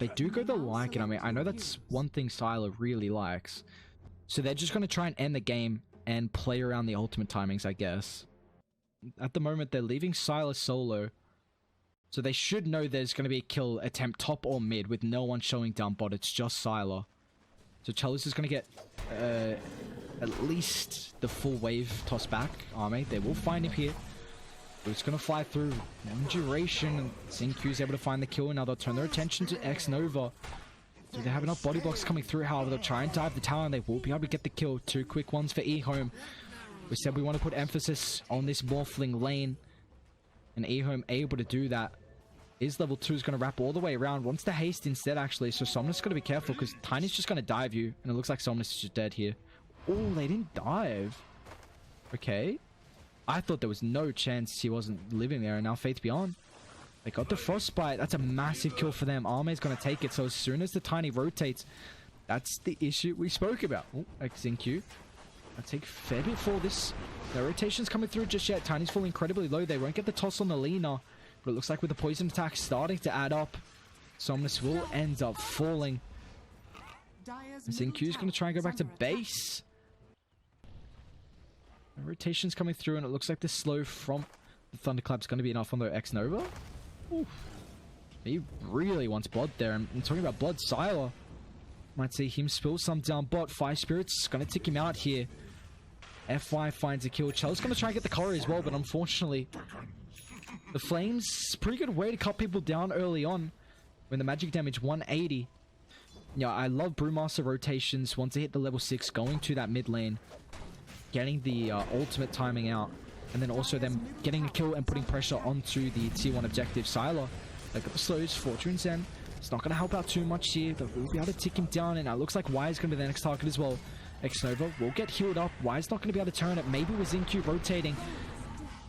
They do go the Lycan. I mean, I know that's one thing Sylar really likes. So they're just going to try and end the game and play around the ultimate timings, I guess. At the moment, they're leaving Sylar solo. So they should know there's going to be a kill attempt top or mid with no one showing down bot. It's just Sylar. So Chalice is going to get at least the full wave tossed back. Arme, they will find him here. But it's going to fly through. One duration. And Zinq is able to find the kill. Now they'll turn their attention to X Nova. So they have enough body blocks coming through. However, they'll try and dive the tower and they will be able to get the kill. 2 quick ones for Ehome. We said we want to put emphasis on this Morphling lane. And Ehome able to do that. His level 2 is going to wrap all the way around. Wants to haste instead, actually. So Somnus got to be careful because Tiny's just going to dive you. And it looks like Somnus is just dead here. Oh, they didn't dive. Okay. I thought there was no chance he wasn't living there. And now Faith Beyond. They got the Frostbite. That's a massive kill for them. Arme's going to take it. So as soon as the Tiny rotates, that's the issue we spoke about. Oh, Zinq. I'll take a fair bit for this. No rotation's coming through just yet. Tiny's falling incredibly low. They won't get the toss on the Lina. But it looks like with the poison attack starting to add up, Somnus will end up falling. Zinq is going to try and go back to base. The rotation's coming through, and it looks like the slow from the Thunderclap's going to be enough on the X Nova. Oof. He really wants blood there. I'm talking about blood. Sylar might see him spill some down bot. Fire Spirit's going to tick him out here. FY finds a kill. Chell's going to try and get the color as well, but unfortunately, the Flames, pretty good way to cut people down early on when the magic damage 180. Yeah, I love Brewmaster rotations once they hit the level 6, going to that mid lane, getting the ultimate timing out, and then also them getting a kill and putting pressure onto the tier 1 objective. Sylar, they got the slows, Fortune's End. It's not going to help out too much here. They'll be able to tick him down, and it looks like Y is going to be the next target as well. X Nova will get healed up. Y's not going to be able to turn it. Maybe with Zinq rotating.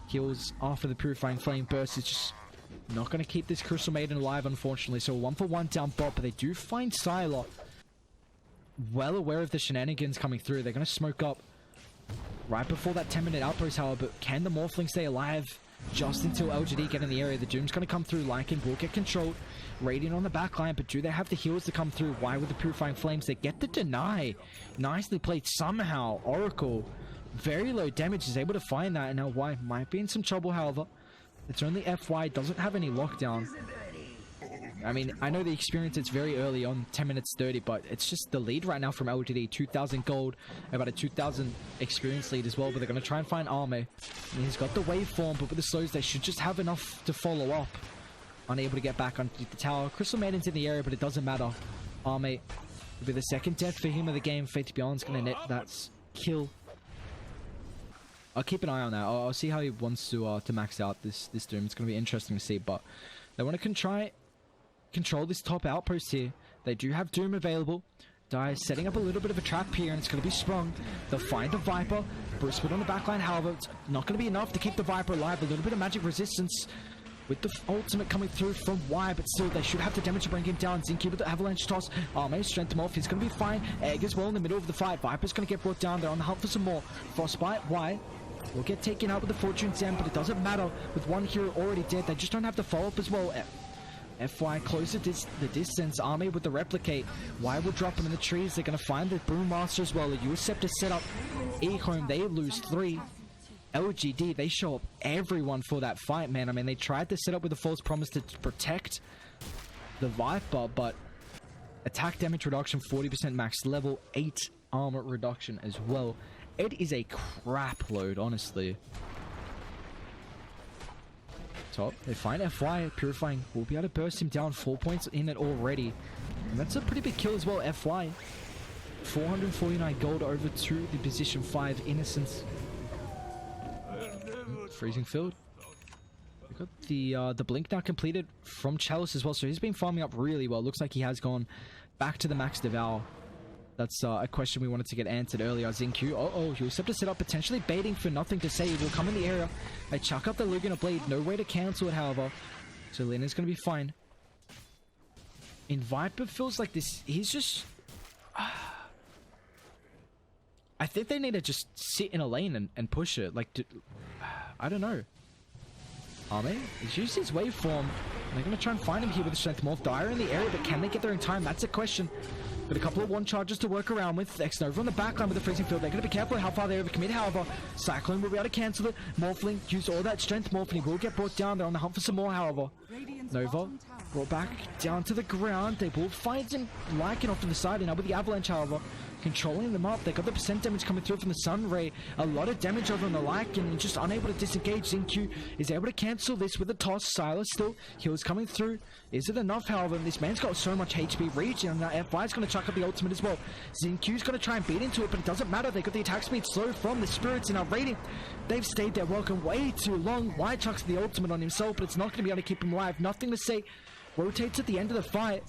Heals after the Purifying Flame burst. It's just not going to keep this Crystal Maiden alive, unfortunately. So 1-for-1 down bot, but they do find Sylar. Well aware of the shenanigans coming through. They're going to smoke up right before that 10-minute outpost, however. But can the Morphling stay alive just until LGD get in the area? The Doom's going to come through. Lycan will get controlled. Radiant on the backline, but do they have the heals to come through? Why with the Purifying Flames? They get the deny. Nicely played somehow. Oracle, very low damage, is able to find that, and now Y might be in some trouble. However, it's only FY, doesn't have any lockdown. I mean, I know the experience, it's very early on, 10 minutes 30, but it's just the lead right now from LGD. 2,000 gold, about a 2,000 experience lead as well, but they're going to try and find Arme. He's got the waveform, but with the slows, they should just have enough to follow up. Unable to get back onto the tower. Crystal Maiden's in the area, but it doesn't matter. Arme will be the second death for him of the game. Faith Beyond's going to net that kill. I'll keep an eye on that. I'll see how he wants to max out this Doom. It's going to be interesting to see, but they want to try control this top outpost here. They do have Doom available. Dire setting up a little bit of a trap here, and it's going to be sprung. They'll find the Viper. Brucewood on the backline, however, it's not going to be enough to keep the Viper alive. A little bit of magic resistance with the ultimate coming through from Y, but still, they should have the damage to bring him down. Zinq with the avalanche toss. May strength him off. He's going to be fine. Egg as well in the middle of the fight. Viper's going to get brought down. They're on the hunt for some more. Frostbite, Y will get taken out with the Fortune's End, but it doesn't matter. With one hero already dead, they just don't have the follow-up as well. FY close the distance. Army with the replicate. Y will drop him in the trees. They're going to find the Brewmaster as well. The Scepter set up. Ehome, they lose 3. LGD, they show up everyone for that fight, man. I mean, they tried to set up with a false promise to protect the Viper, but attack damage reduction 40% max level, 8 armor reduction as well. It is a crap load, honestly. Top, they find FY. Purifying will be able to burst him down. 4 points in it already, and that's a pretty big kill as well. FY 449 gold over to the position 5 Innocence. Freezing field. We got the blink now completed from Chalice as well, so he's been farming up really well. Looks like he has gone back to the max devour. That's a question we wanted to get answered earlier. Zinq, he'll set it up, potentially baiting for nothing to say. He will come in the area. They chuck up the Lugana Blade. No way to cancel it, however. So Lena's going to be fine. In Viper feels like this. He's just... I think they need to just sit in a lane and push it. Like, I don't know. Arme, he's used his waveform. They're going to try and find him here with the strength morph. Dire in the area, but can they get there in time? That's a question. Got a couple of one charges to work around with. X-Nova on the backline with the freezing field. They're going to be careful how far they overcommit. However, Cyclone will be able to cancel it. Morphling used all that strength morph, and he will get brought down. They're on the hunt for some more, however. Nova brought back down to the ground. They will find him Lycan off to the side, and now with the Avalanche, however, controlling them up. They got the percent damage coming through from the Sun Ray. A lot of damage over on the Lycan, and just unable to disengage. Xingqiu is able to cancel this with a toss. Silas still heals coming through. Is it enough, however? This man's got so much HP regen, and that F5 is going to chuck up the ultimate as well. Xingqiu's going to try and beat into it, but it doesn't matter. They got the attack speed slow from the spirits in our rating. They've stayed there welcome way too long. White chucks the ultimate on himself, but it's not going to be able to keep him alive. Nothing to say. Rotates at the end of the fight.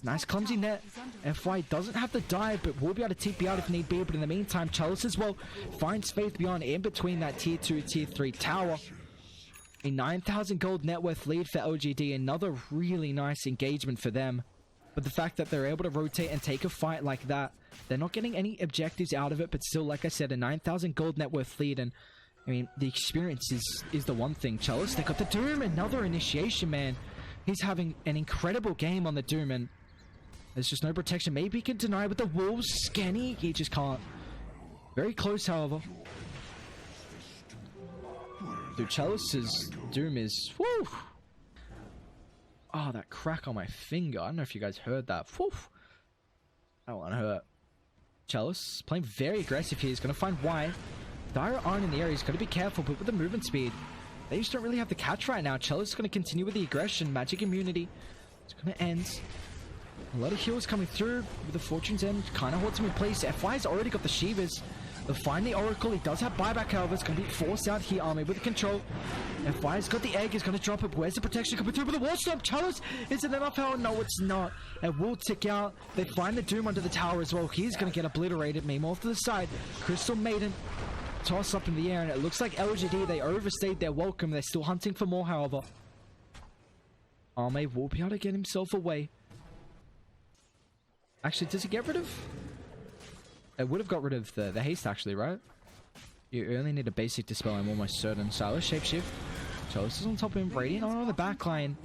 Nice clumsy net. FY doesn't have to dive, but will be able to TP out if need be. But in the meantime, Chalice as well finds Faith Beyond in between that tier 2, tier 3 tower. A 9,000 gold net worth lead for LGD. Another really nice engagement for them. But the fact that they're able to rotate and take a fight like that, they're not getting any objectives out of it. But still, like I said, a 9,000 gold net worth lead. And I mean, the experience is the one thing. Chalice, they got the Doom. Another initiation, man. He's having an incredible game on the Doom, and there's just no protection. Maybe he can deny with the Wolves. Scanny, he just can't. Very close, however. Dude, Chalice's Doom is... Woo! Oh, that crack on my finger. I don't know if you guys heard that. Woo! That one hurt. Chalice playing very aggressive here. He's going to find Y. Dire aren't in the area. He's got to be careful, but with the movement speed, they just don't really have the catch right now. Chalice is going to continue with the aggression. Magic immunity. It's going to end. A lot of heals coming through with the Fortune's End. Kind of holds him in place. FY's already got the Shivas. They'll find the Oracle. He does have buyback, however. It's going to be forced out here. Army with the control. FY's got the egg. He's going to drop it. Where's the protection coming through with the Wall Stomp? Chalice, is it enough power? No, it's not. It will tick out. They find the Doom under the tower as well. He's going to get obliterated. Meanwhile, off to the side. Crystal Maiden toss up in the air, and it looks like LGD, they overstayed their welcome. They're still hunting for more, however. Arme will be able to get himself away. Actually, does he get rid of... It would have got rid of the haste, actually, right? You only need a basic dispel, I'm almost certain. Silas, shapeshift. Chalice is on top of him. Radiant on the back line.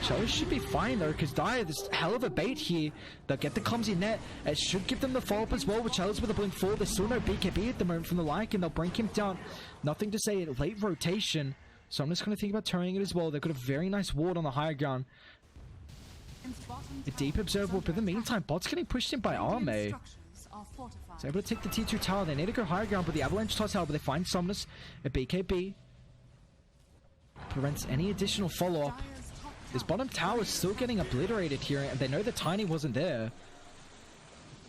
Chalice should be fine, though, because Dire, there's hell of a bait here. They'll get the clumsy net. It should give them the follow-up as well with Chalice with a blink forward. There's still no BKB at the moment from the Lycan. They'll bring him down. Nothing to say. Late rotation. So I'm just going to think about turning it as well. They've got a very nice ward on the higher ground. A deep observer, but in the meantime, bot's getting pushed in by Arme. So able to take the T2 tower. They need to go higher ground, but the Avalanche toss out, but they find Somnus. A BKB prevents any additional follow-up. This bottom tower is still getting obliterated here, and they know the Tiny wasn't there.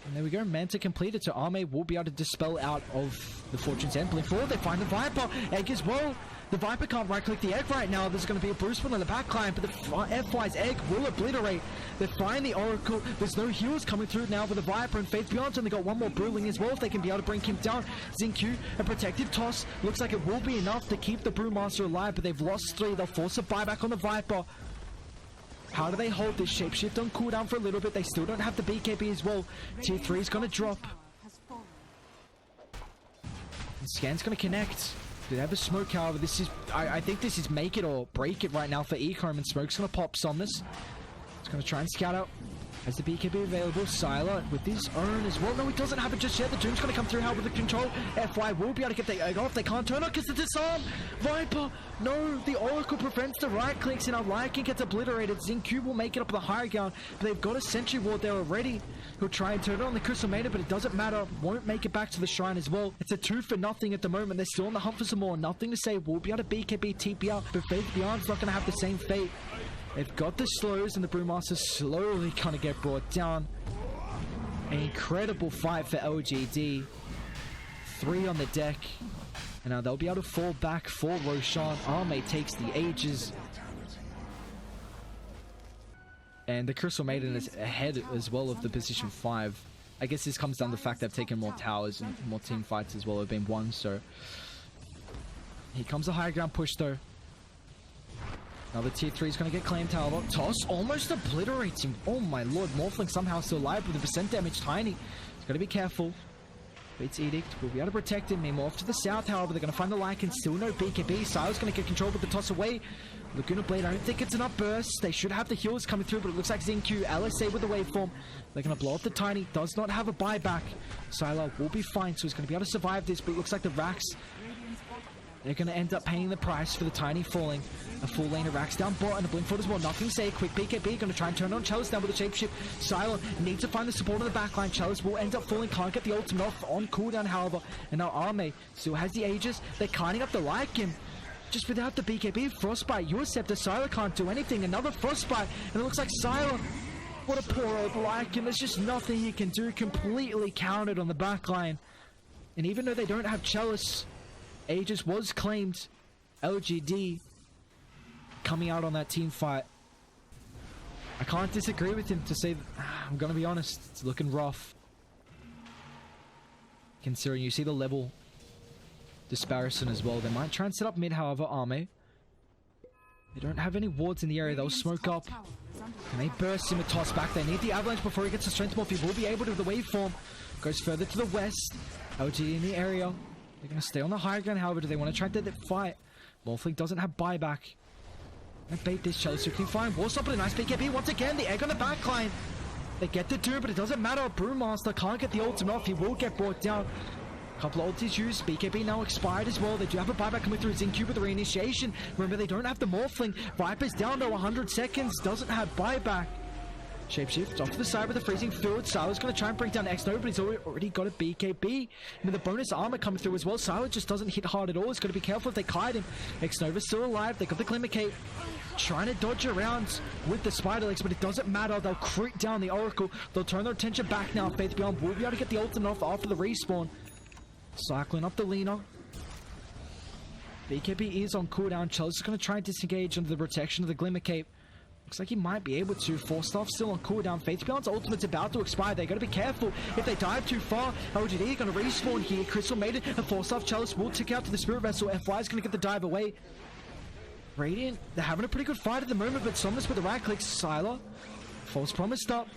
And there we go, Manta completed, so Arme will be able to dispel out of the Fortune's End. Blink forward, they find the Viper. Egg as well. The Viper can't right-click the egg right now. There's going to be a Bruce one on the back line, but the F5's egg will obliterate. They find the Oracle. There's no heals coming through now for the Viper, and Faith Beyond, and they got one more Brewling as well if they can be able to bring him down. Xingqiu, a protective toss. Looks like it will be enough to keep the Brewmaster alive, but they've lost 3. They'll force a buyback on the Viper. How do they hold this shapeshift on cooldown for a little bit? They still don't have the BKB as well. Tier 3 is going to drop. And Scan's going to connect. Do they have a smoke, however? This is... I think this is make it or break it right now for Ehome, and Smoke's going to pop Somnus. It's going to try and scout out. Has the BKB available? Sylar with his own as well. No, he doesn't have it just yet. The Doom's going to come through. How with the control? FY will be able to get the egg off. They can't turn it because the disarm. Viper. No, the Oracle prevents the right clicks, and our Lycan gets obliterated. Xingqiu will make it up the higher ground, but they've got a sentry ward there already. He'll try and turn it on the Crystal Maiden, but it doesn't matter. Won't make it back to the shrine as well. It's a 2 for nothing at the moment. They're still on the hunt for some more. Nothing to say. We'll be able to BKB TP out, but Faith Beyond's not going to have the same fate. They've got the slows, and the Brewmaster slowly kind of get brought down. An incredible fight for LGD. 3 on the deck. And now they'll be able to fall back for Roshan. Arme takes the ages. And the Crystal Maiden is ahead as well of the position 5. I guess this comes down to the fact they've taken more towers and more team fights as well have been won. So here comes the higher ground push though. Now the tier 3 is going to get claimed, however. Toss almost obliterates him. Oh my lord. Morphling somehow still alive with the percent damage. Tiny. He's got to be careful. Fate's Edict will be able to protect him. Meanwhile, off to the south, however, they're going to find the Lycan. Still no BKB. Silo's going to get control with the toss away. Laguna Blade, I don't think it's enough burst. They should have the heals coming through, but it looks like ZinQ, LSA with the waveform. They're going to blow up the Tiny. Does not have a buyback. Silo will be fine, so he's going to be able to survive this, but it looks like the Rax, they're going to end up paying the price for the Tiny falling. A full lane of Rax down bot and a Blink Foot as well. Nothing say. Quick BKB. Going to try and turn on Chalice down with the Shapeshift. Silo needs to find the support on the backline. Chalice will end up falling. Can't get the ultimate off on cooldown, however. And now Arme still has the Aegis. They're kiting up the Lycan. Just without the BKB, Frostbite, Scepter, Silo can't do anything. Another Frostbite, and it looks like Silo, what a poor old Lycan. There's just nothing he can do. Completely countered on the backline. And even though they don't have Chalice, Aegis was claimed. LGD coming out on that team fight. I can't disagree with him to say that, I'm gonna be honest, it's looking rough. Considering you see the level disparison as well. They might try and set up mid, however, Arme. They don't have any wards in the area. They'll smoke up. And they burst him a toss back. They need the avalanche before he gets the strength morph. He will be able to with the waveform. Goes further to the west. LGD in the area. They're going to stay on the high ground, however. Do they want to try and that fight? Morphling doesn't have buyback. And bait this Chalice looking fine. Warstop with a nice BKB. Once again, the egg on the backline. They get the Doom, but it doesn't matter. Brewmaster can't get the ultimate off. He will get brought down. Couple of ultis used. BKB now expired as well. They do have a buyback coming through. ZinQ with the reinitiation. Remember, they don't have the Morphling. Viper's down to 100 seconds. Doesn't have buyback. Shapeshift off to the side with the freezing field. Silo's going to try and bring down X-Nova, but he's already got a BKB. And with the bonus armor coming through as well, Silo just doesn't hit hard at all. He's got to be careful if they kite him. X-Nova's still alive. They got the Glimmer Cape. Trying to dodge around with the Spider Legs, but it doesn't matter. They'll crit down the Oracle. They'll turn their attention back now. Faith Beyond will be able to get the ultimate off after the respawn. Cycling up the Lina. BKB is on cooldown. Chalice is going to try and disengage under the protection of the Glimmer Cape. Looks like he might be able to. Force off still on cooldown. Faith Beyond's ultimate's about to expire. They're going to be careful. If they dive too far, LGD are going to respawn here. Crystal Maiden and Force off Chalice will tick out to the Spirit Vessel. FY is going to get the dive away. Radiant, they're having a pretty good fight at the moment, but Somnus with the right click. Sylar, false promised up.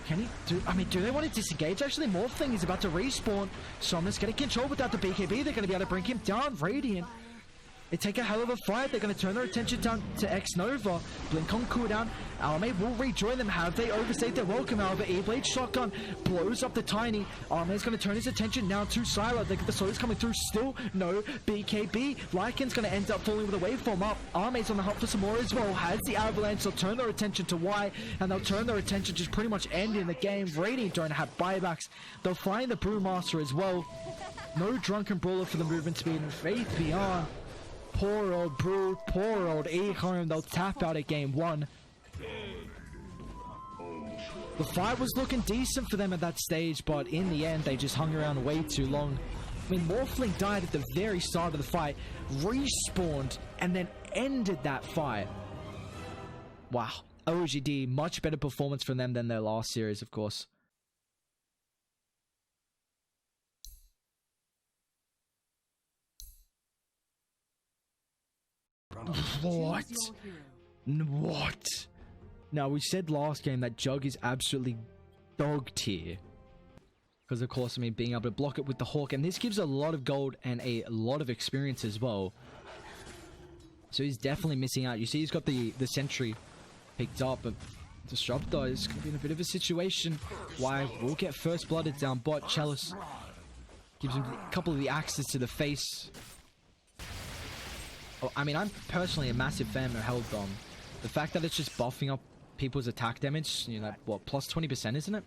Can he do? I mean, do they want to disengage? Actually, Morphling is about to respawn. Somnus getting control without the BKB. They're going to be able to bring him down. Radiant, they take a hell of a fight. They're going to turn their attention down to X-Nova. Blink on cooldown. Arme will rejoin them. Have they overstayed their welcome? However, E-Blade Shotgun blows up the Tiny. Arme is going to turn his attention now to Sylar. They get the souls coming through. Still no BKB. Lycan's going to end up falling with a waveform up. Arme's on the hunt for some more as well. Has the avalanche. They'll turn their attention to Y, and they'll turn their attention just pretty much ending the game. Radiant don't have buybacks. They'll find the Brewmaster as well. No Drunken Brawler for the movement speed. And Faith Beyond. Poor old Brew, poor old Ehome. They'll tap out at game 1. The fight was looking decent for them at that stage, but in the end, they just hung around way too long. I mean, Morphling died at the very start of the fight, respawned, and then ended that fight. Wow. LGD, much better performance from them than their last series, of course. What? What? Now, we said last game that Jug is absolutely dog tier. Because, of course, I mean, being able to block it with the Hawk. And this gives a lot of gold and a lot of experience as well. So he's definitely missing out. You see he's got the Sentry picked up. But Disruptor is going to be in a bit of a situation. Why? We'll get first blooded down bot. Chalice gives him a couple of the axes to the face. Oh, I mean, I'm personally a massive fan of Held Dom. The fact that it's just buffing up people's attack damage, you know, what, plus 20%, isn't it?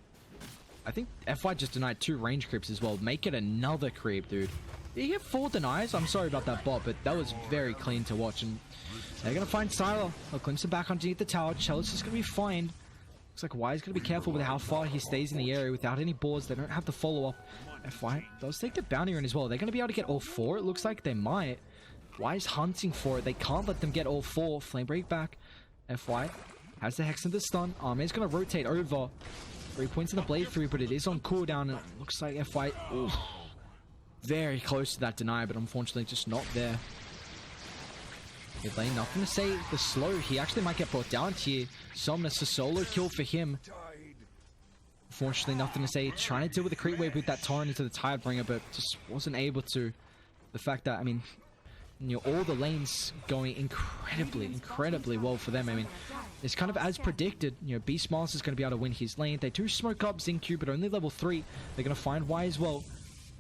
I think FY just denied 2 range creeps as well. Make it another creep, dude. Did he get 4 denies? I'm sorry about that bot, but that was very clean to watch. And they're going to find Sylar. They'll glimpse him back underneath the tower. Chalice is going to be fine. Looks like Y's going to be careful with how far he stays in the area without any boards. They don't have the follow-up. FY does take the bounty run as well. They're going to be able to get all 4. It looks like they might. Y's hunting for it. They can't let them get all 4. Flame break back. FY has the Hex and the stun. Arme's going to rotate over. 3 points in the blade through, but it is on cooldown. And it looks like FY... Ooh, very close to that deny, but unfortunately just not there. Midlane, nothing to say. The slow, he actually might get brought down here. Somnus, a solo kill for him. Unfortunately, nothing to say. Trying to deal with the creep wave with that torrent into the Tidebringer, but just wasn't able to. The fact that, I mean, you know, all the lanes going incredibly well for them. I mean, it's kind of as predicted. You know, Beastmaster is going to be able to win his lane. They do smoke up Xingqiu, but only level 3. They're going to find Y as well.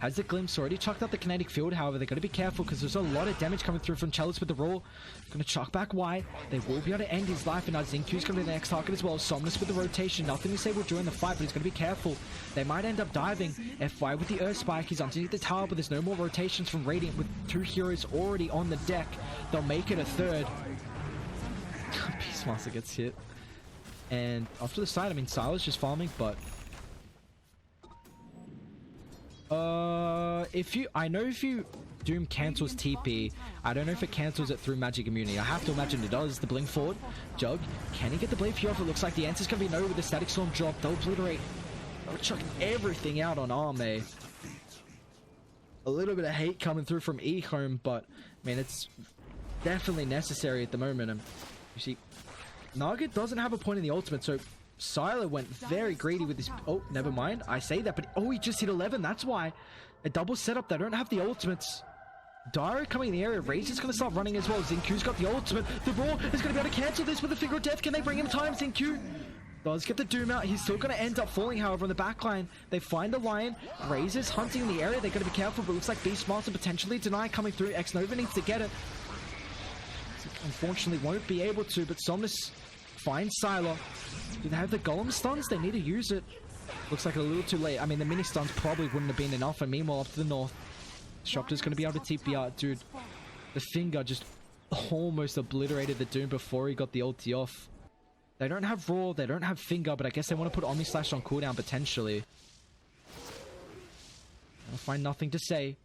Has the glimpse, already chucked out the kinetic field. However, they're going to be careful because there's a lot of damage coming through from Chalice with the roar. Going to chuck back Y. They will be able to end his life, and now Xingqiu's going to be the next target as well. Somnus with the rotation. Nothing to say will during the fight, but he's going to be careful. They might end up diving. FY with the Earth Spike. He's underneath the tower, but there's no more rotations from Radiant with 2 heroes already on the deck. They'll make it a third. Beastmaster gets hit. And off to the side, I mean, Sila's just farming, but... I know if you Doom cancels TP, I don't know if it cancels it through magic immunity. I have to imagine it does. The blink forward. Jug, can he get the blade few off? It looks like the answer's going to be no with the static storm drop. They'll obliterate. They'll chuck everything out on Ehome. A little bit of hate coming through from Ehome, but I mean, it's definitely necessary at the moment. And you see, Nugget doesn't have a point in the ultimate, so Sylar went very greedy with this. Oh, never mind. I say that, but oh, he just hit 11. That's why. A double setup. They don't have the ultimates. Dyro coming in the area. Rage is going to start running as well. Xingqiu's got the ultimate. The Roar is going to be able to cancel this with a Finger of Death. Can they bring him time? Xingqiu does get the Doom out. He's still going to end up falling, however, on the backline. They find the Lion. Raze is hunting in the area. They're going to be careful, but it looks like Beastmaster potentially deny coming through. X-Nova needs to get it. Unfortunately, won't be able to, but Somnus finds Sylar. Do they have the Golem stuns? They need to use it. Looks like a little too late. I mean, the mini stuns probably wouldn't have been enough. And meanwhile, up to the north, Shopter's going to be able to TP out. Dude, the Finger just almost obliterated the Doom before he got the ulti off. They don't have Roar, they don't have Finger, but I guess they want to put Omni Slash on cooldown potentially. I'll find nothing to say.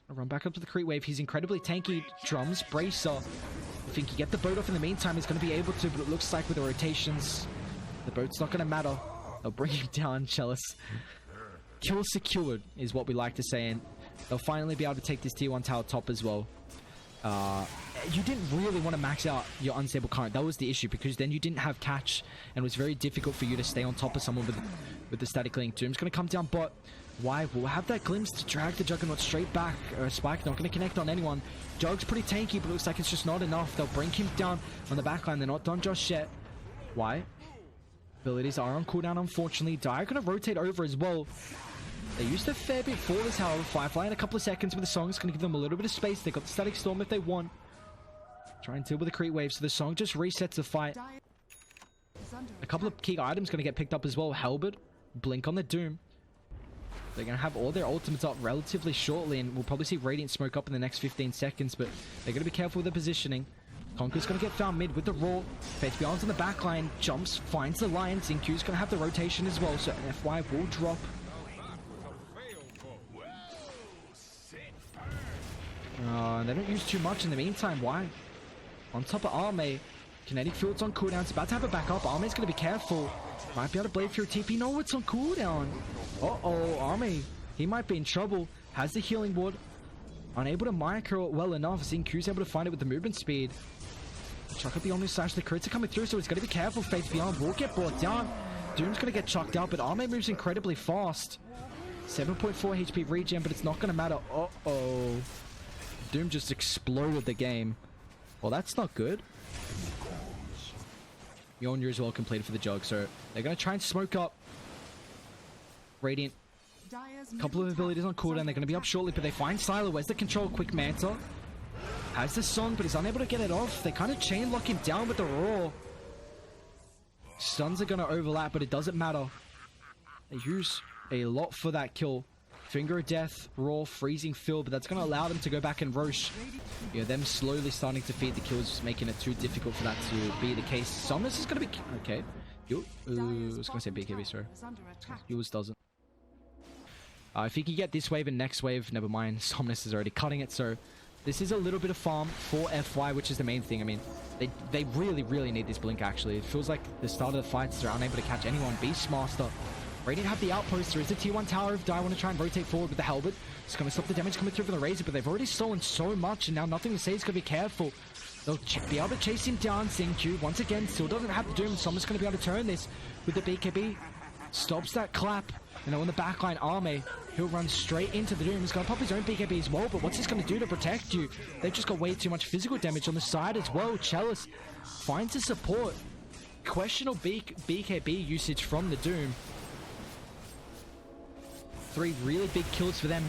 I'll run back up to the creep wave. He's incredibly tanky. Drums, Bracer. I think he get the boat off in the meantime. He's going to be able to, but it looks like with the rotations, the boat's not going to matter. They'll bring him down, Chalice. Kill secured is what we like to say, and they'll finally be able to take this tier 1 tower top as well. You didn't really want to max out your unstable current. That was the issue, because then you didn't have catch, and it was very difficult for you to stay on top of someone with the static link. Doom's going to come down bot. Why? We'll have that glimpse to drag the Juggernaut straight back. Spike not going to connect on anyone. Jug's pretty tanky, but it looks like it's just not enough. They'll bring him down on the backline. They're not done just yet. Why? Abilities are on cooldown, unfortunately. Dire going to rotate over as well. They used a fair bit for this, however. Firefly in a couple of seconds, but the Song's going to give them a little bit of space. They got the Static Storm if they want. Try and deal with the creep wave, so the Song just resets the fight. A couple of key items going to get picked up as well. Halberd, Blink on the Doom. They're going to have all their ultimates up relatively shortly, and we'll probably see Radiant smoke up in the next 15 seconds, but they're going to be careful with their positioning. Conquer's going to get found mid with the Roar. Faith Beyond's on the back line. Jumps, finds the Lion. Xingqiu's going to have the rotation as well, so an FY will drop. They don't use too much in the meantime. Why? On top of Ehome. Kinetic Field's on cooldown. It's about to have a backup. Ehme's going to be careful. Might be able to blade through TP. No, it's on cooldown. Uh-oh, Ehome. He might be in trouble. Has the healing ward. Unable to micro it well enough. Xingqiu's able to find it with the movement speed. Chuck up the Omni Slash. The crits are coming through, so he's got to be careful. Faith Beyond will get brought down. Doom's going to get chucked out, but Ehome moves incredibly fast. 7.4 HP regen, but it's not going to matter. Uh-oh. Doom just exploded the game. Well, that's not good. Mjolnir as well completed for the Jug, so they're going to try and smoke up Radiant. A couple of abilities on cooldown. They're going to be up shortly, but they find Sylar. Where's the control? Quick Manta. Has the Sun, but he's unable to get it off. They kind of chain lock him down with the Roar. Stuns are going to overlap, but it doesn't matter. They use a lot for that kill. Finger of Death, Roar, Freezing Fill, but that's going to allow them to go back and Roche. You know, them slowly starting to feed the kills, making it too difficult for that to be the case. Somnus is going to be... Okay. I was going to say BKB, sorry. Yours doesn't. If he can get this wave and next wave, never mind. Somnus is already cutting it, so this is a little bit of farm for FY, which is the main thing. I mean, they really need this blink, actually. It feels like the start of the fights, they're unable to catch anyone. Beastmaster. Radiant have the outpost. There is a tier 1 tower. If Dire want to try and rotate forward with the Halberd, it's going to stop the damage coming through from the Razor, but they've already stolen so much, and now nothing to say. It's going to be careful. They'll be able to chase him down. Xingqiu, once again, still doesn't have the Doom. Someone's going to be able to turn this with the BKB. Stops that clap. You know, in the backline, Ehome, he'll run straight into the Doom. He's going to pop his own BKB as well, but what's this going to do to protect you? They've just got way too much physical damage on the side as well. Chalice finds a support. Questionable BKB usage from the Doom. 3 really big kills for them.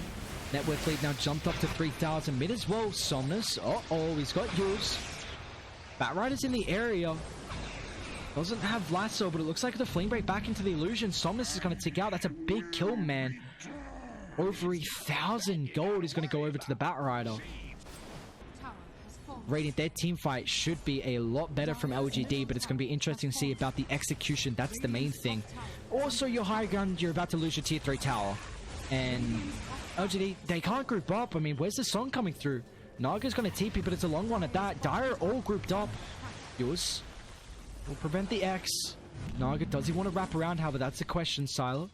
Net worth lead now jumped up to 3,000 mid as well. Somnus, he's got Yules. Batrider's in the area. Doesn't have Lasso, but it looks like the Flame Break back into the illusion. Somnus is going to tick out. That's a big kill, man. Over 1,000 gold is going to go over to the Batrider. Radiant, their team fight should be a lot better from LGD, but it's going to be interesting to see about the execution. That's the main thing. Also, your high ground, you're about to lose your tier 3 tower. And LGD, they can't group up. I mean, where's the song coming through? Naga's going to TP, but it's a long one at that. Dire all grouped up. Yours will prevent the X. Naga, does he want to wrap around? However, that's the question, Silo.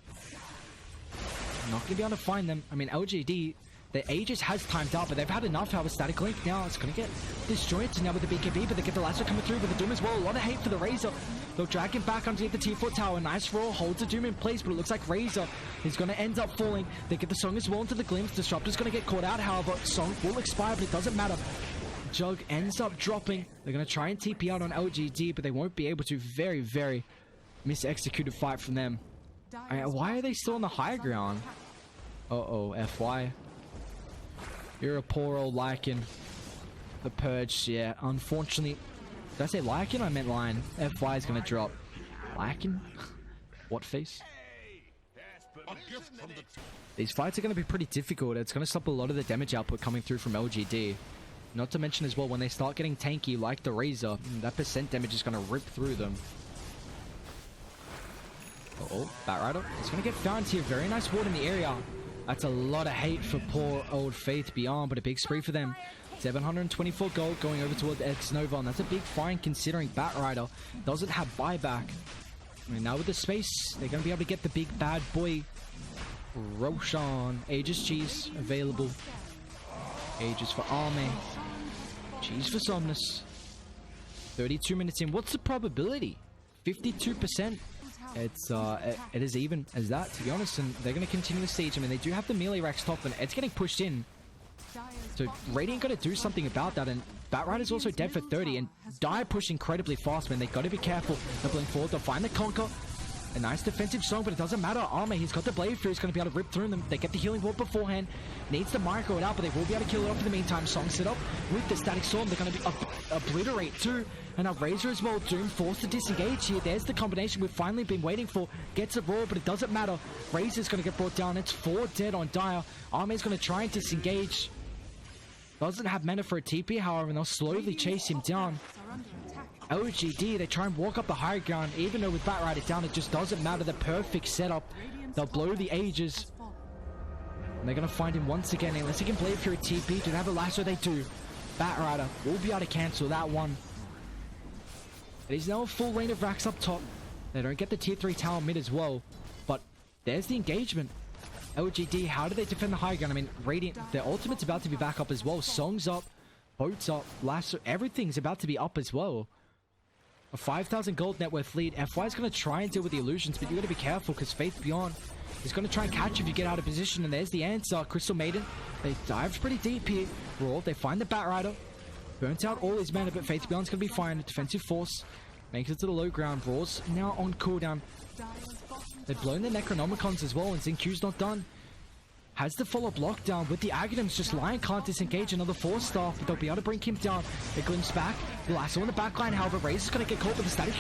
Not going to be able to find them. I mean, LGD, the Aegis has timed out, but they've had enough. However, Static Link now it's going to get disjointed now with the BKB, but they get the Lasso coming through with the Doom as well. A lot of hate for the Razor. They'll drag him back underneath the tier 4 tower. Nice roll, holds the Doom in place, but it looks like Razor is going to end up falling. They get the Song as well into the Glimpse. Disruptor's going to get caught out. However, Song will expire, but it doesn't matter. Jug ends up dropping. They're going to try and TP out on LGD, but they won't be able to. Very, very mis-executed fight from them. Why are they still on the high ground? FY. You're a poor old Lycan. The Purge, yeah. Unfortunately, did I say Lycan? I meant Lion. FY is going to drop. Lycan? What face? These fights are going to be pretty difficult. It's going to stop a lot of the damage output coming through from LGD. Not to mention as well, when they start getting tanky like the Razor, that percent damage is going to rip through them. Batrider. It's going to get found here. Very nice ward in the area. That's a lot of hate for poor old Faith Beyond, but a big spree for them. 724 gold going over towards X Nova, and that's a big fine considering Batrider doesn't have buyback. I mean, now with the space, they're going to be able to get the big bad boy Roshan. Aegis Cheese available. Aegis for Ehome. Cheese for Somnus. 32 minutes in. What's the probability? 52%. It is even as that, to be honest, and they're going to continue the siege. I mean, they do have the melee racks top, and it's getting pushed in. So Radiant got to do something about that, and Batrider's also dead for 30, and Dire push incredibly fast, man. They got to be careful. They're playing forward. They'll find the Conquer. A nice defensive song, but it doesn't matter. Ehome, he's got the Blade Fury. He's going to be able to rip through them. They get the healing ward beforehand. Needs to micro it out, but they will be able to kill it off in the meantime. Song set up with the Static Storm. They're going to be obliterate too. And now Razor as well. Doom forced to disengage here. There's the combination we've finally been waiting for. Gets a roar, but it doesn't matter. Razor's going to get brought down. It's 4 dead on Dire. Eheme's going to try and disengage. Doesn't have mana for a TP, however, and they'll slowly chase him down. LGD, they try and walk up the high ground, even though with Batrider down, it just doesn't matter. The perfect setup. They'll blow the Aegis. And they're going to find him once again, unless he can play for a TP. Do they have a Lasso? They do. Batrider will be able to cancel that one. It is now a full lane of racks up top. They don't get the tier 3 tower mid as well. But there's the engagement. LGD, how do they defend the high ground? I mean, Radiant, their ultimate's about to be back up as well. Song's up. Boat's up. Lasso, everything's about to be up as well. A 5,000 gold net worth lead. FY is going to try and deal with the illusions, but you got to be careful because Faith Beyond is going to try and catch if you get out of position. And there's the answer. Crystal Maiden, they dived pretty deep here. Raw, they find the Batrider. Burnt out all his mana, but Faith Beyond's going to be fine. Defensive force makes it to the low ground. Raw's now on cooldown. They've blown the Necronomicons as well, and Xinq's not done. Has the follow-up lockdown with the Aghanims. Just Lion can't disengage another 4-star, but they'll be able to bring him down. It glimpses back. Lasso in the backline, however, Razor's going to get caught with the Static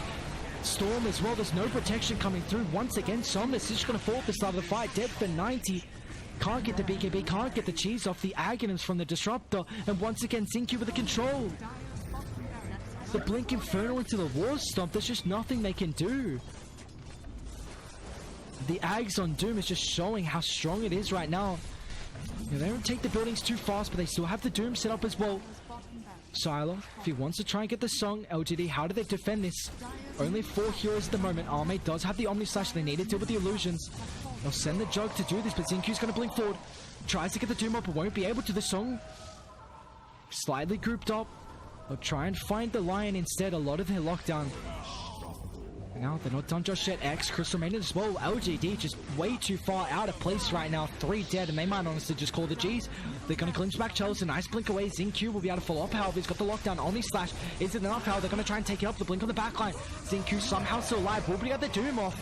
Storm as well. There's no protection coming through. Once again, Somnus is just going to fall at the start of the fight. Dead for 90. Can't get the BKB, can't get the cheese off the Aghanims from the Disruptor. And once again, Xinq with the control. The Blink Inferno into the War Stomp. There's just nothing they can do. The Ags on Doom is just showing how strong it is right now. You know, they don't take the buildings too fast, but they still have the Doom set up as well. Silo, if he wants to try and get the Song, LGD, how do they defend this? Only 4 heroes at the moment. Ehome does have the Omni Slash. They need to deal with the illusions. They'll send the Jug to do this, but Xinq's going to blink forward. Tries to get the Doom up, but won't be able to. The Song slightly grouped up. They'll try and find the Lion instead. A lot of their lockdown Now they're not done just yet. X, Crystal Maiden as well. LGD just way too far out of place right now. 3 dead, and they might honestly just call the G's. They're going to glimpse back Chalice. A nice blink away. Zinq will be able to follow up. However, he's got the lockdown. Omni Slash isn't enough. However, they're going to try and take it up. The blink on the backline. Zinq somehow still alive. Will be able to doom off.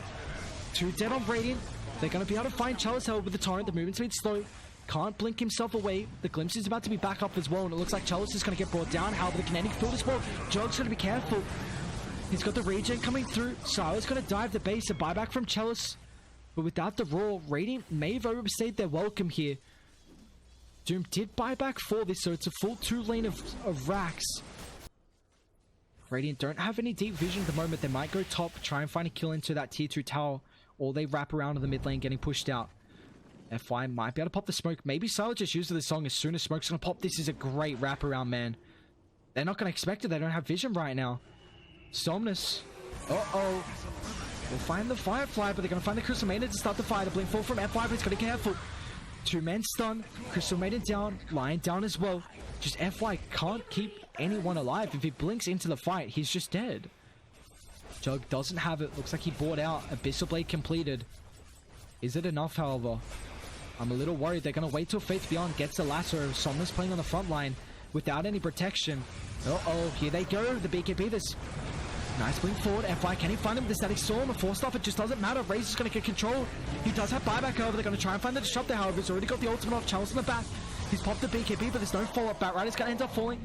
2 dead on Radiant. They're going to be able to find Chalice Hell with the torrent. The movement speed slow. Can't blink himself away. The glimpse is about to be back up as well, and it looks like Chalice is going to get brought down. However, the kinetic field as well. Jug's going to be careful. He's got the regen coming through. Sila's going to dive the base. A buyback from Chalice. But without the Roar, Radiant may have overstayed their welcome here. Doom did buy back for this, so it's a full 2 lane of racks. Radiant don't have any deep vision at the moment. They might go top, try and find a kill into that tier 2 tower, or they wrap around to the mid lane getting pushed out. FY might be able to pop the smoke. Maybe Sila just uses the song as soon as smoke's going to pop. This is a great wraparound, man. They're not going to expect it. They don't have vision right now. Somnus. Uh-oh. We'll find the Firefly, but they're going to find the Crystal Maiden to start the fire. The blink fall from FY, but he's got to be careful. 2 men stun. Crystal Maiden down. Lion down as well. Just FY can't keep anyone alive. If he blinks into the fight, he's just dead. Jug doesn't have it. Looks like he bought out. Abyssal Blade completed. Is it enough, however? I'm a little worried. They're going to wait till Faith Beyond gets the lasso. Somnus playing on the front line without any protection. Uh-oh, here they go. The BKB, this nice blink forward. FY, can he find him? The Static Storm, a force stop, it just doesn't matter. Raze is going to get control. He does have buyback, however. They're going to try and find the disruptor, however. He's already got the ultimate off. Chalice in the back. He's popped the BKB, but there's no follow-up. Batrider's going to end up falling.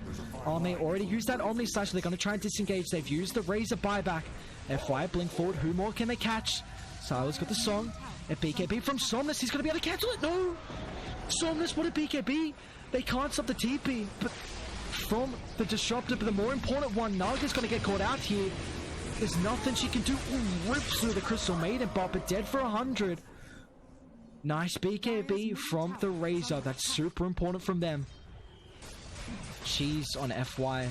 They already used that Omni Slash. They're going to try and disengage. They've used the Razor buyback. FY, blink forward. Who more can they catch? Sila's got the song. A BKB from Somnus. He's going to be able to cancel it. No! Somnus, what a BKB. They can't stop the TP, but from the disruptor, but the more important one, Naga's going to get caught out here. There's nothing she can do. Ooh, rips through the Crystal Maiden bot, but dead for 100. Nice BKB from the Razor. That's super important from them. Cheese on FY.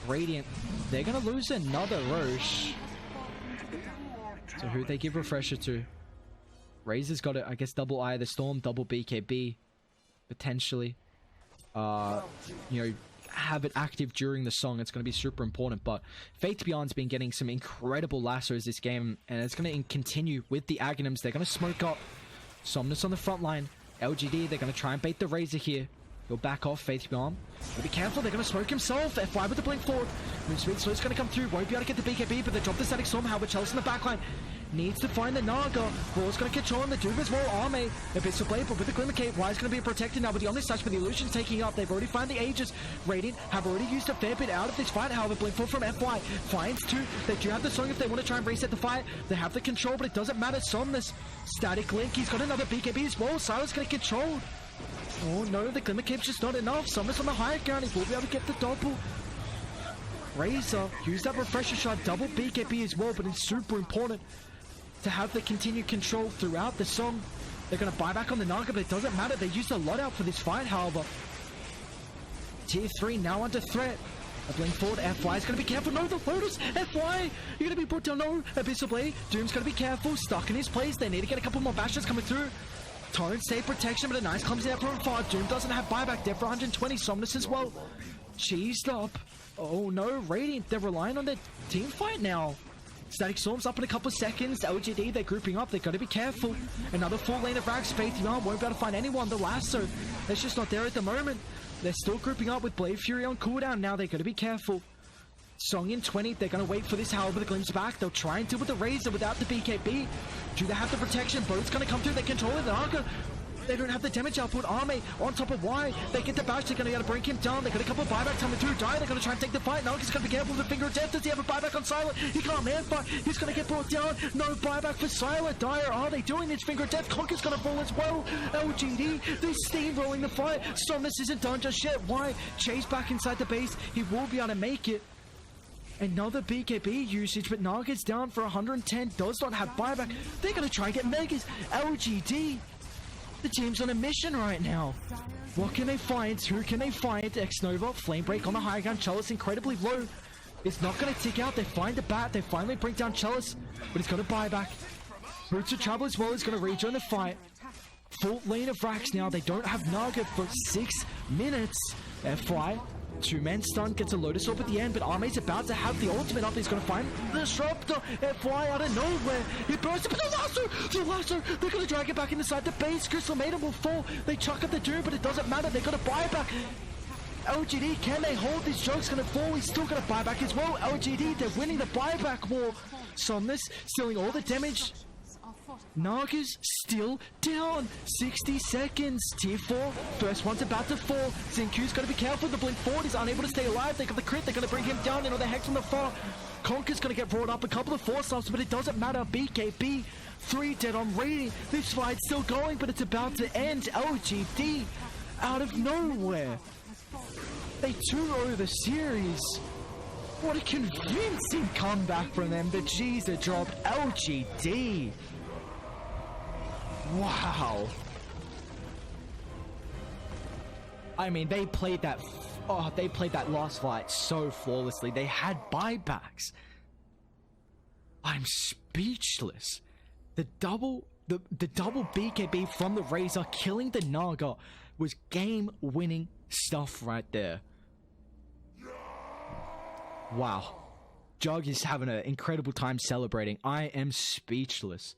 Radiant. They're going to lose another Roche. So who they give Refresher to? Razor's got it, I guess, double Eye of the Storm, double BKB. Potentially. Have it active during the song. It's going to be super important. But Faith Beyond's been getting some incredible lassos this game, and it's going to continue with the Aghanims. They're going to smoke up. Somnus on the front line. LGD, they're going to try and bait the Razor here. He'll back off. Faith Beyond. But be careful, they're going to smoke himself. FY with the blink forward. Move speed slow is going to come through. Won't be able to get the BKB, but they drop the Static Storm. However, Chalice in the backline needs to find the Naga. Raw's going to control him. The Doom as well. Arme. Abyssal Blade, but with the Glimmer Cape, Y's going to be protected now with the Omni Slash, but the Illusion's taking up. They've already found the Aegis. Radiant have already used a fair bit out of this fight. However, blink forward from FY. Finds 2. They do have the song if they want to try and reset the fight. They have the control, but it doesn't matter. Somnus. Static Link. He's got another BKB as well. Sila's going to get controlled. Oh no, the Glimmer Cape's just not enough. Somnus on the higher ground. He will be able to get the double. Razor. Use that Refresher shot. Double BKB as well, but it's super important to have the continued control throughout the song. They're going to buy back on the Naga, but it doesn't matter. They used a lot out for this fight, however. Tier 3 now under threat. A blink forward. FY is going to be careful. No, the Lotus. FY, you're going to be put down. No, Abyssal Blade. Doom's going to be careful. Stuck in his place. They need to get a couple more bashes coming through. Torrent save protection, but a nice clumsy out from 5. Doom doesn't have buyback. Dead for 120. Somnus as well. Cheesed up. Oh no, Radiant. They're relying on their team fight now. Static Storm's up in a couple of seconds. LGD, they're grouping up. They've got to be careful. Another full lane of racks. Faith Beyond won't be able to find anyone. The lasso, it's just not there at the moment. They're still grouping up with Blade Fury on cooldown now. They've got to be careful. Song in 20. They're going to wait for this however the glimpse back. They'll try and deal with the Razor without the BKB. Do they have the protection? Boat's going to come through. They control it. The Arca. They don't have the damage output. Arme on top of Y. They get the bash. They're going to be able to bring him down. They got a couple of buybacks coming through. Dyer, they're going to try and take the fight. Naga's going to be careful with the Finger of Death. Does he have a buyback on Silent? He can't man fight. He's going to get brought down. No buyback for Silent. Dyer, are they doing this? Finger of Death. Conker's going to fall as well. LGD, they're steamrolling the fight. Somnus isn't done just yet. Y chase back inside the base. He will be able to make it. Another BKB usage, but Naga's down for 110. Does not have buyback. They're going to try and get Megas. LGD. The team's on a mission right now. What can they find? Who can they find? X-Nova, Flame Break on the high ground. Chalice incredibly low. It's not going to tick out. They find the bat. They finally bring down Chalice, but he's got a buyback. Boots of Travel as well is going to rejoin the fight. Full lane of racks now. They don't have Naga for 6 minutes. FY Two-man stun, gets a Lotus Orb at the end, but Ame's about to have the ultimate up. He's going to find the Disruptor and fly out of nowhere. He bursts it, but the lasso, they're going to drag it back inside the base. Crystal Maiden will fall. They chuck up the Doom, but it doesn't matter. They're going to buy it back. LGD, can they hold this? Joke's going to fall. He's still going to buy back as well. LGD, they're winning the buyback war. Somnus stealing all the damage. Naga's still down. 60 seconds. Tier 4. First one's about to fall. Zinku's got to be careful. The blink forward is unable to stay alive. They got the crit. They're going to bring him down. You know, the Hex from the far. Conker's going to get brought up. A couple of 4-stars, but it doesn't matter. BKB. 3 dead on rating. This fight's still going, but it's about to end. LGD out of nowhere. They 2-0 the series. What a convincing comeback from them. The G's are dropped. LGD. Wow. I mean, they played that last fight so flawlessly. They had buybacks. I'm speechless. The double BKB from the Razor killing the Naga was game-winning stuff right there. Wow. Jug is having an incredible time celebrating. I am speechless.